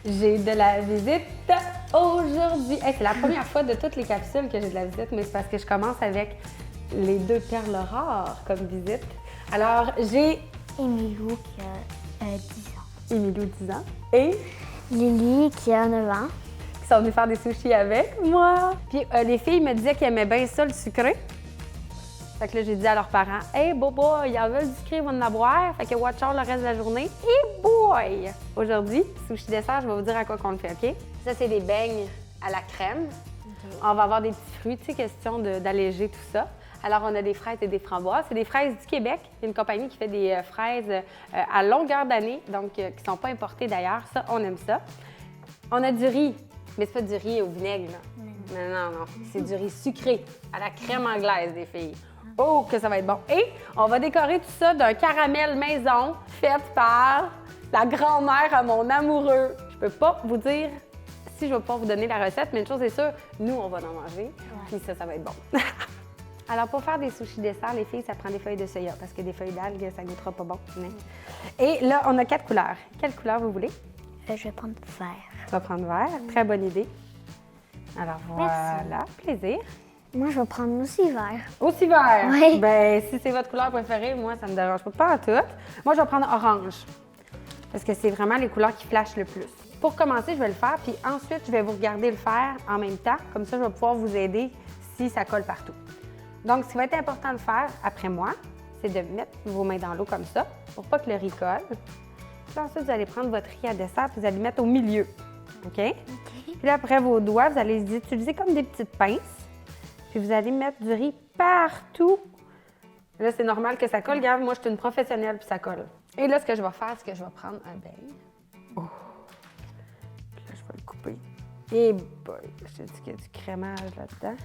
J'ai de la visite aujourd'hui. Hey, c'est la première fois de toutes les capsules que j'ai de la visite, mais c'est parce que je commence avec les 2 perles rares comme visite. Alors, j'ai Emilou qui a 10 ans. Emilou, 10 ans, et Lily qui a 9 ans. qui sont venues faire des sushis avec moi. Puis les filles me disaient qu'elles aimaient bien ça, le sucré. Fait que là, j'ai dit à leurs parents, « Hey, bobo, ils en veulent du sucré, ils vont en avoir. Fait que watch out le reste de la journée. Et boy! Aujourd'hui, sushi dessert, je vais vous dire à quoi qu'on le fait, OK? Ça, c'est des beignes à la crème. On va avoir des petits fruits, tu sais, question d'alléger tout ça. Alors, on a des fraises et des framboises. C'est des fraises du Québec. Il y a une compagnie qui fait des fraises à longueur d'année, donc qui ne sont pas importées d'ailleurs. Ça, on aime ça. On a du riz, mais c'est pas du riz au vinaigre, là. Non. C'est du riz sucré à la crème anglaise, des filles. Oh, que ça va être bon. Et on va décorer tout ça d'un caramel maison fait par la grand-mère à mon amoureux. Je peux pas vous dire si je vais pas vous donner la recette, mais une chose est sûre, nous, on va en manger. Puis ça va être bon. Alors, pour faire des sushis dessert, les filles, ça prend des feuilles de soya parce que des feuilles d'algues, ça goûtera pas bon. Et là, on a 4 couleurs. Quelle couleur vous voulez? Je vais prendre vert. Tu vas prendre vert. Très bonne idée. Alors, voilà. Plaisir. Moi, je vais prendre aussi vert. Aussi vert? Oui. Bien, si c'est votre couleur préférée, moi, ça me dérange pas en tout. Moi, je vais prendre orange parce que c'est vraiment les couleurs qui flashent le plus. Pour commencer, je vais le faire, puis ensuite, je vais vous regarder le faire en même temps. Comme ça, je vais pouvoir vous aider si ça colle partout. Donc, ce qui va être important de faire après moi, c'est de mettre vos mains dans l'eau comme ça pour pas que le riz colle. Puis ensuite, vous allez prendre votre riz à dessert puis vous allez le mettre au milieu. OK? Puis là, après vos doigts, vous allez les utiliser comme des petites pinces. Puis vous allez mettre du riz partout. Là, c'est normal que ça colle. Regarde, moi, je suis une professionnelle puis ça colle. Et là, ce que je vais faire, c'est que je vais prendre un beigne. Oh! Puis là, je vais le couper. Et boy, je te dis qu'il y a du crémage là-dedans.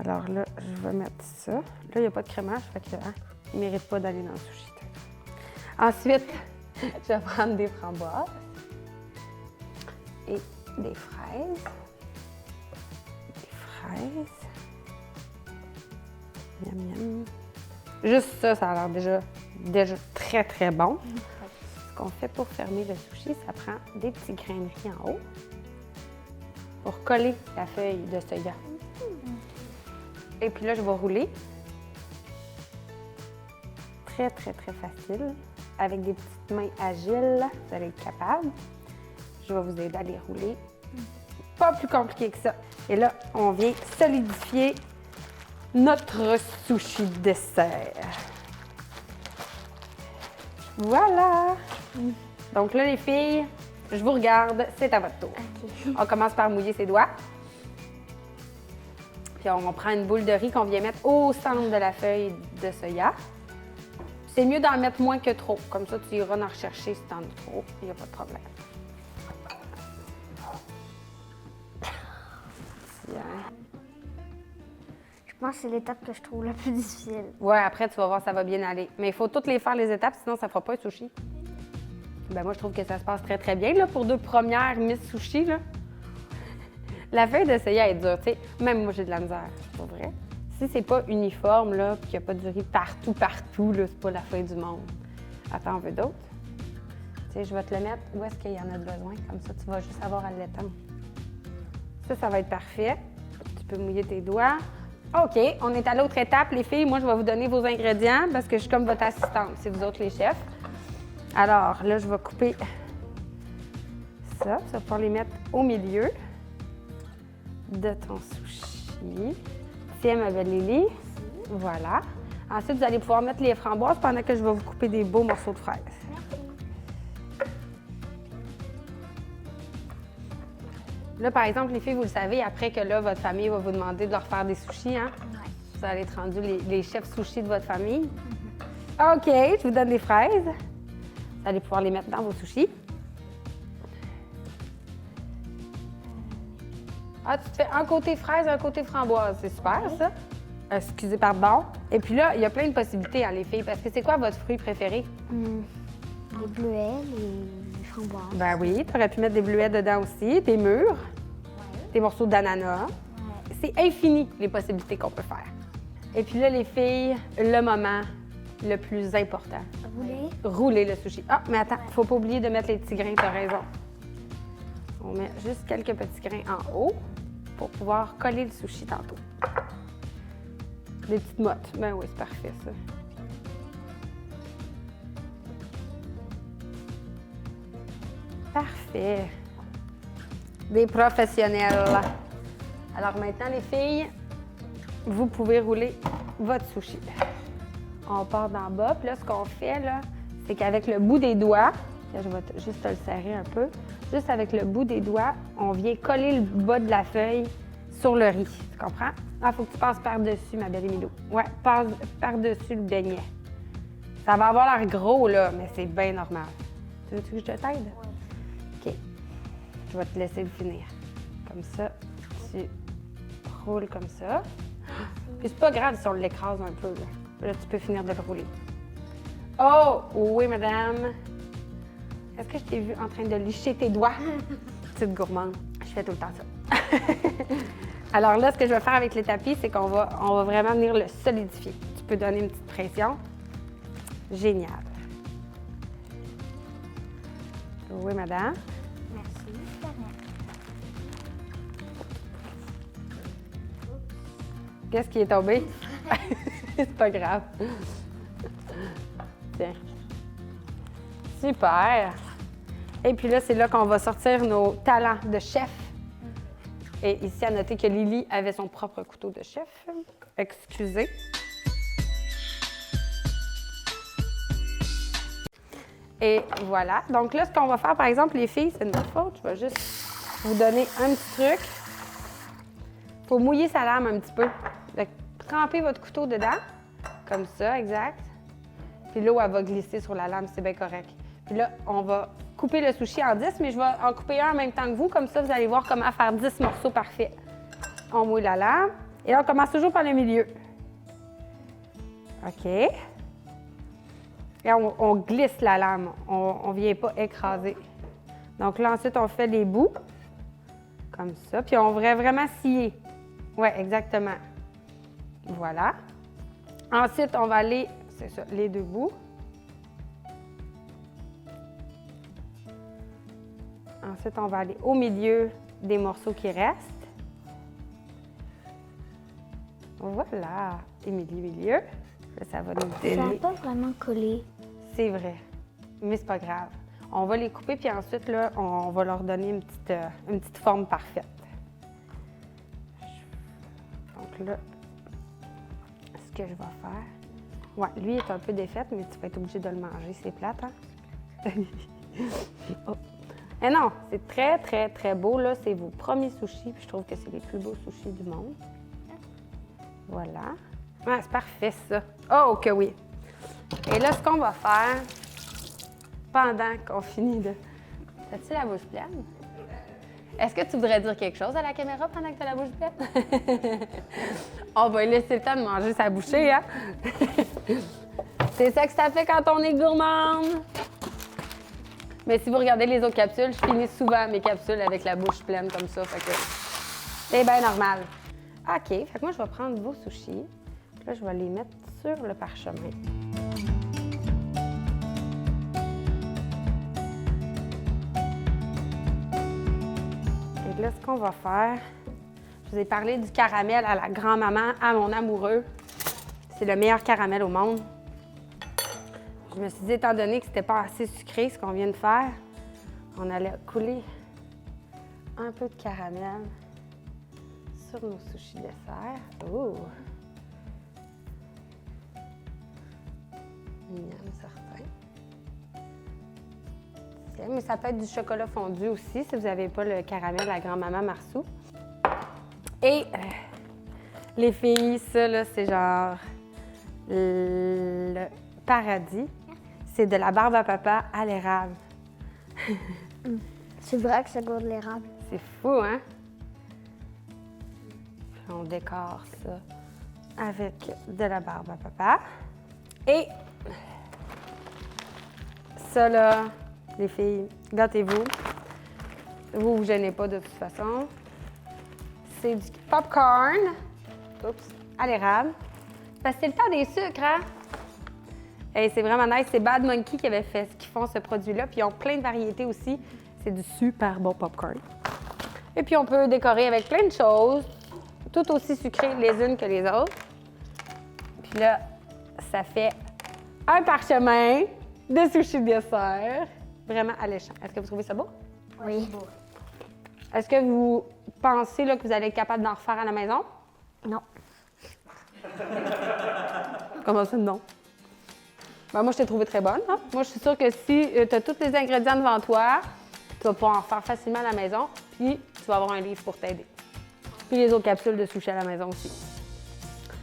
Alors là, je vais mettre ça. Là, il n'y a pas de crémage, fait que il ne mérite pas d'aller dans le sushi. Ensuite, je vais prendre des framboises et des fraises. Miam, miam. Juste ça, ça a l'air déjà très, très bon. Ce qu'on fait pour fermer le sushi, ça prend des petits grains de riz en haut pour coller la feuille de soya. Et puis là, je vais rouler. Très, très, très facile. Avec des petites mains agiles, vous allez être capable. Je vais vous aider à les rouler. Pas plus compliqué que ça. Et là, on vient solidifier notre sushi dessert. Voilà! Donc là, les filles, je vous regarde, c'est à votre tour. Okay. On commence par mouiller ses doigts. Puis on prend une boule de riz qu'on vient mettre au centre de la feuille de soya. C'est mieux d'en mettre moins que trop. Comme ça, tu iras en rechercher si tu en as trop. Il n'y a pas de problème. Je pense que c'est l'étape que je trouve la plus difficile. Ouais, après, tu vas voir, ça va bien aller. Mais il faut toutes les faire, les étapes, sinon ça ne fera pas un sushi. Ben moi, je trouve que ça se passe très, très bien là, pour 2 premières Miss Sushi. Là. La feuille de soya est dure, tu sais. Même moi, j'ai de la misère, c'est pas vrai. Si c'est pas uniforme, là, puis qu'il n'y a pas de riz partout, là, c'est pas la feuille du monde. Attends, on veut d'autres? Tu sais, je vais te le mettre où est-ce qu'il y en a besoin. Comme ça, tu vas juste avoir à l'étendre. Ça va être parfait. Tu peux mouiller tes doigts. OK, on est à l'autre étape, les filles. Moi, je vais vous donner vos ingrédients parce que je suis comme votre assistante, c'est vous autres les chefs. Alors, là, je vais couper ça. Tu vas pouvoir les mettre au milieu de ton sushi. Tiens, ma belle Lily. Voilà. Ensuite, vous allez pouvoir mettre les framboises pendant que je vais vous couper des beaux morceaux de fraises. Là, par exemple, les filles, vous le savez, après que là, votre famille va vous demander de leur faire des sushis, hein? Ouais. Vous allez être rendus les chefs sushis de votre famille. OK, je vous donne des fraises. Vous allez pouvoir les mettre dans vos sushis. Ah, tu te fais un côté fraise, un côté framboise. C'est super, ça. Excusez, pardon. Et puis là, il y a plein de possibilités, hein, les filles, parce que c'est quoi votre fruit préféré? Les bleuets, les framboises. Ben oui, tu aurais pu mettre des bleuets dedans aussi, des mûres, des morceaux d'ananas. Ouais. C'est infini, les possibilités qu'on peut faire. Et puis là, les filles, le moment le plus important. Rouler. Rouler le sushi. Ah, mais attends, faut pas oublier de mettre les petits grains, t'as raison. On met juste quelques petits grains en haut pour pouvoir coller le sushi tantôt. Des petites mottes. Ben oui, c'est parfait, ça. Parfait. Des professionnels. Alors maintenant, les filles, vous pouvez rouler votre sushi. On part d'en bas. Puis là, ce qu'on fait, là, c'est qu'avec le bout des doigts, là, je vais juste te le serrer un peu, juste avec le bout des doigts, on vient coller le bas de la feuille sur le riz. Tu comprends? Ah, il faut que tu passes par-dessus, ma belle Émilou. Ouais, passe par-dessus le beignet. Ça va avoir l'air gros, là, mais c'est bien normal. Tu veux que je te t'aide? OK. Je vais te laisser le finir. Comme ça, tu roules comme ça. Puis c'est pas grave si on l'écrase un peu, là. Là, tu peux finir de le rouler. Oh! Oui, madame. Est-ce que je t'ai vu en train de licher tes doigts? Petite gourmande. Je fais tout le temps ça. Alors là, ce que je vais faire avec le tapis, c'est qu'on va vraiment venir le solidifier. Tu peux donner une petite pression. Génial. Oui, madame. Merci. Qu'est-ce qui est tombé? C'est pas grave. Tiens. Super. Et puis là, c'est là qu'on va sortir nos talents de chef. Et ici, à noter que Lily avait son propre couteau de chef. Excusez. Et voilà. Donc là, ce qu'on va faire, par exemple, les filles, c'est de ma faute. Je vais juste vous donner un petit truc. Il faut mouiller sa lame un petit peu. Donc, trempez votre couteau dedans, comme ça, exact. Puis l'eau, elle va glisser sur la lame, c'est bien correct. Puis là, on va couper le sushi en 10, mais je vais en couper un en même temps que vous. Comme ça, vous allez voir comment faire 10 morceaux parfaits. On mouille la lame. Et là, on commence toujours par le milieu. OK. Et on glisse la lame. On ne vient pas écraser. Donc là, ensuite, on fait les bouts. Comme ça. Puis on va vraiment scier. Oui, exactement. Voilà. Ensuite, on va aller, c'est ça, les deux bouts. Ensuite, on va aller au milieu des morceaux qui restent. Voilà. Et milieu. Là, ça va nous Ça donner. n'a pas vraiment collé. C'est vrai. Mais c'est pas grave. On va les couper, puis ensuite, là, on va leur donner une petite forme parfaite. Donc là, ce que je vais faire... Ouais, lui est un peu défait, mais tu vas être obligé de le manger. C'est plate, hein? Oh. Mais non, c'est très, très, très beau. Là, c'est vos premiers sushis, puis je trouve que c'est les plus beaux sushis du monde. Voilà. Ouais, c'est parfait, ça. Oh, que oui. Et là, ce qu'on va faire, pendant qu'on finit de... As-tu la bouche pleine? Est-ce que tu voudrais dire quelque chose à la caméra pendant que tu as la bouche pleine? On va lui laisser le temps de manger sa bouchée, hein? C'est ça que ça fait quand on est gourmande. Mais si vous regardez les autres capsules, je finis souvent mes capsules avec la bouche pleine comme ça, fait que c'est bien normal. OK, fait que moi, je vais prendre vos sushis. Là, je vais les mettre sur le parchemin. Et là, ce qu'on va faire, je vous ai parlé du caramel à la grand-maman, à mon amoureux. C'est le meilleur caramel au monde. Je me suis dit, étant donné que c'était pas assez sucré, ce qu'on vient de faire, on allait couler un peu de caramel sur nos sushis dessert. Ouh! Miam, certain. Tiens, mais ça peut être du chocolat fondu aussi, si vous n'avez pas le caramel à grand-maman Marceau. Et les filles, ça, là, c'est genre le paradis. C'est de la barbe à papa à l'érable. C'est vrai que ça goûte l'érable. C'est fou, hein? Puis on décore ça avec de la barbe à papa. Et ça, là, les filles, gâtez-vous. Vous vous gênez pas de toute façon. C'est du popcorn. Oups, à l'érable. Parce que c'est le temps des sucres, hein? Et c'est vraiment nice. C'est Bad Monkey qui font ce produit-là. Puis ils ont plein de variétés aussi. C'est du super bon popcorn. Et puis, on peut décorer avec plein de choses, tout aussi sucrées les unes que les autres. Puis là, ça fait un parchemin de sushi dessert. Vraiment alléchant. Est-ce que vous trouvez ça beau? Oui. Est-ce que vous pensez là, que vous allez être capable d'en refaire à la maison? Non. Comment ça, non? Ben, moi, je t'ai trouvé très bonne. Hein? Moi, je suis sûre que si tu as tous les ingrédients devant toi, tu vas pouvoir en faire facilement à la maison, puis tu vas avoir un livre pour t'aider. Puis les autres capsules de sushi à la maison aussi.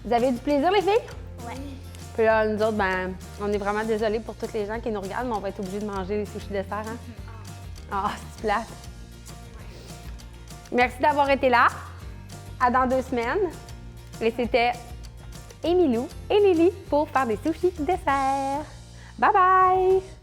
Vous avez du plaisir, les filles? Ouais. Puis là, nous autres, ben, on est vraiment désolés pour tous les gens qui nous regardent, mais on va être obligés de manger les sushis dessert. Hein? Ah, c'est plate. Merci d'avoir été là. À dans 2 semaines. Et c'était Émilou et Lily pour faire des sushis dessert. Bye bye!